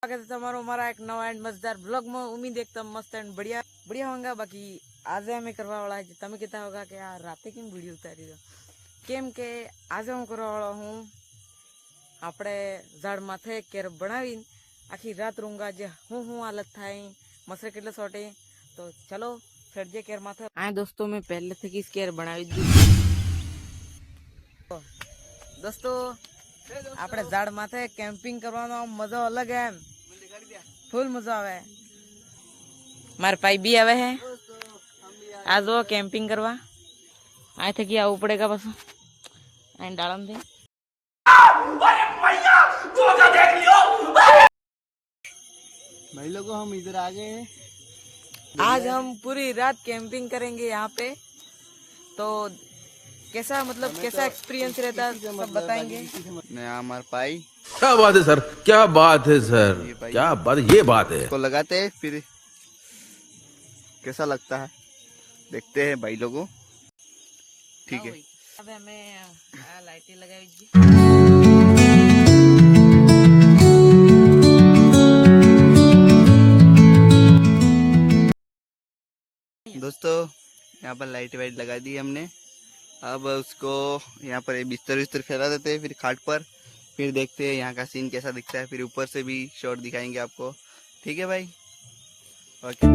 स्वागत है તમારો મારા એક નવા એન્ડ મજેદાર બ્લોગ માં। ઉમ્મીદ એકદમ મસ્ત એન્ડ बढ़िया होगा। बाकी आज हमें करवा वाला है તમે કહેતા હોગા કે આ રાતે કેમ વિડિયો ઉતારી દો, કેમ કે આજે હું કરવા વાળો હું આપણે ઝાડ માથે કેર બનાવીને આખી રાત રૂંગા જે હું હાલત થાય મસરે કેટલે સોટે। તો ચલો ચડજે કેર માથે। આ દોસ્તો મેં પહેલેથી જ કેર બનાવી દીધી દોસ્તો। આપણે ઝાડ માથે કેમ્પિંગ કરવાનો મજો અલગ है, फुल मजा आवे। मार भाई भी आवे है आज वो कैंपिंग करवा आए थे कि आવું पड़ेगा बस एंड डालम दे। भाई लोगों हम इधर आ गए हैं। आज हम पूरी रात कैंपिंग करेंगे यहाँ पे। तो कैसा मतलब कैसा एक्सपीरियंस रहता है सब बताएंगे। नया हमारे पाई क्या बात है सर, क्या बात है सर, क्या बात, ये बात है। को लगाते हैं फिर कैसा लगता है देखते हैं भाई लोगों। ठीक है अब हमें लाइटें लगाई जी। दोस्तों यहाँ पर लाइट वाइट लगा दी हमने। अब उसको यहाँ पर बिस्तर विस्तर फैला देते हैं फिर खाट पर। फिर देखते हैं यहाँ का सीन कैसा दिखता है, फिर ऊपर से भी शॉट दिखाएंगे आपको। ठीक है भाई, ओके।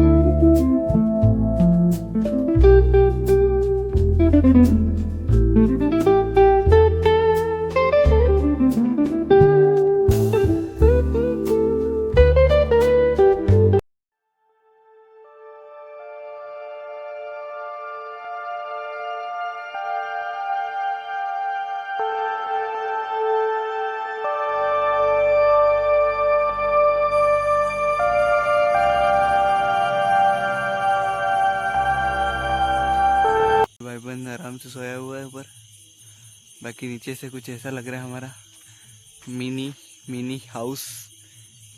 भाई बंद आराम से सोया हुआ है ऊपर। बाकी नीचे से कुछ ऐसा लग रहा है हमारा मिनी हाउस।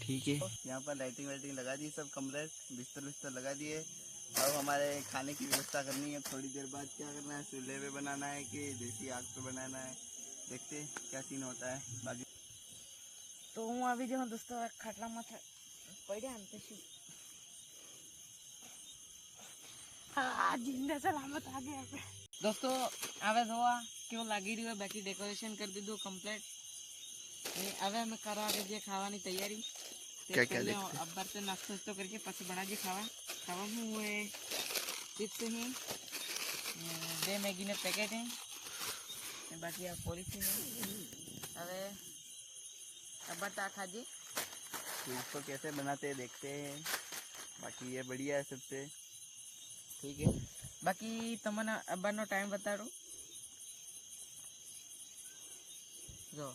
ठीक है, यहाँ पर लाइटिंग वाइटिंग लगा दी सब कम्प्लीट, बिस्तर विस्तर लगा दिए। अब हमारे खाने की व्यवस्था करनी है। थोड़ी देर बाद क्या करना है, चूल्हे पे बनाना है कि देसी आग पे बनाना है, देखते हैं क्या सीन होता है। बाकी तो हूँ अभी जो दोस्तों खाटला माथे પડ્યા ને પછી जिंदा सलामत आ गए આપણે। दोस्तों હવે જોવા કેવું લાગી રહ્યું। બાકી ડેકોરેશન કરી દીધું કમ્પ્લીટ અને હવે અમે કરવા કે જે ખાવાની તૈયારી क्या क्या देखते हैं? અબ્બર તો નાસ્તો તો કરજે પછી બનાવજે ખાવા। ખાવાનું હોય ચિપ્સ હે, બે મેગીના પેકેટ હે અને બાકી આ પોલીથીન હે। હવે અબ્બર તા ખાજે। इसको कैसे बनाते हैं देखते हैं। बाकी ये बढ़िया है सबसे। ठीक है, बाकी તમને અબ્બાનો ટાઈમ બતાડો જો।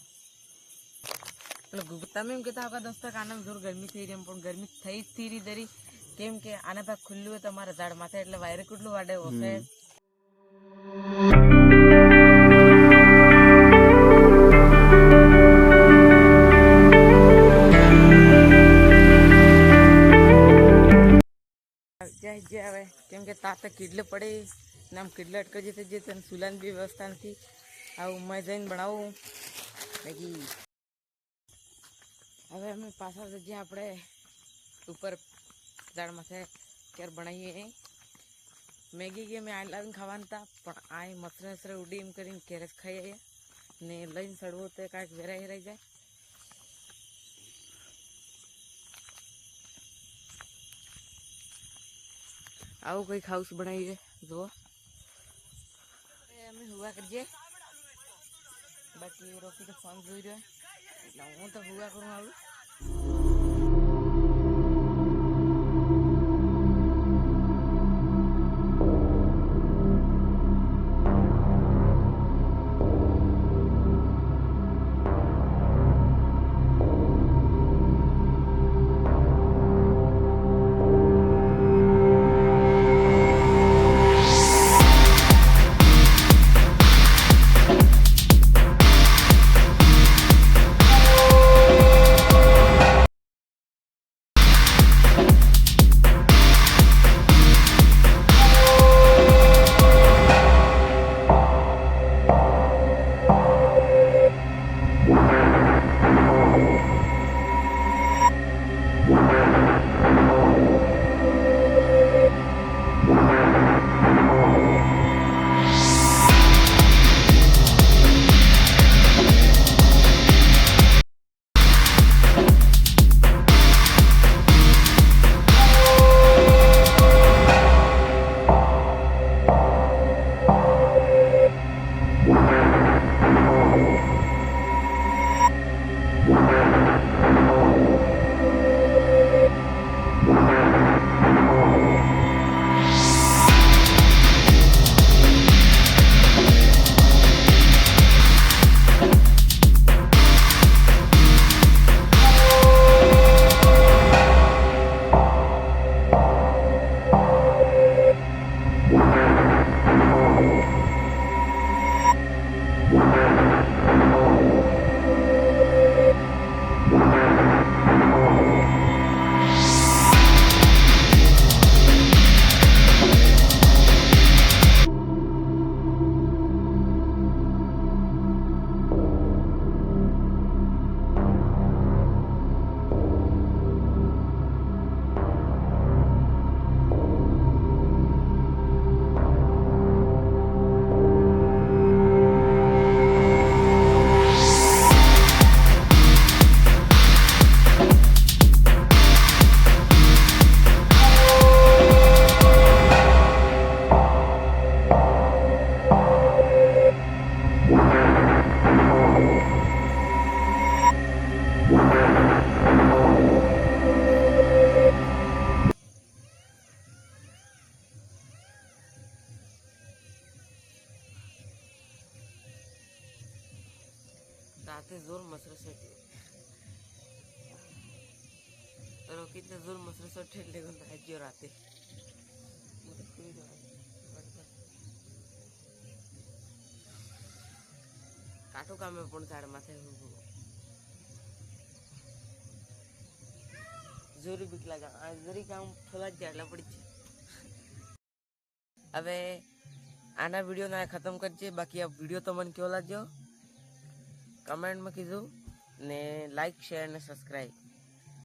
તમે એમ કહેતા હોગા દોસ્તો કે આને જોર ગરમી થઈ રહી, પણ ગરમી થઈ જ થઈ રહી દરી। કેમ કે આને પાસે ખુલ્લું હોય તમારા ઝાડ માથે એટલે વાયરે કેટલું વાડે હશે। જે આવે કેમ કે તાતે કીડલે પડે ને આમ કીડલે અટકાઈ જતે જતે સુલાની બી વ્યવસ્થા નથી। આવું મેં જઈને બનાવું બાકી હવે અમે પાછા જઈએ આપણે ઉપર ઝાડ માથે કેર બનાવીએ। મેગી કે મેં આ લાવીને ખાવાના હતા પણ આ મસરે મસરે ઉડી એમ કરીને કેરેજ ખાઈ આવીએ ને લઈને ચડવું તો કાંઈક વેરાઈ હેરાઈ જાય। આવું કંઈક હાઉસ બનાવી છે જુઓ। અમે હુવા કરીએ। બાકી રોકી તો ફોન જોઈ રહ્યો એટલે હું તો હુવા કરું આવું। कितने जोर मसरे सो ठेले को जो राते काटो काम में पण झाड़ माथे जोरी बीक लगा आज जोरी काम थोड़ा जाडला पड़ी છે હવે આના વિડીયો ના ખતમ કરજે બાકી આ વિડીયો તમને કેવો લાગ્યો કમેન્ટ માં કીધું ને લાઈક શેર ને સબસ્ક્રાઇબ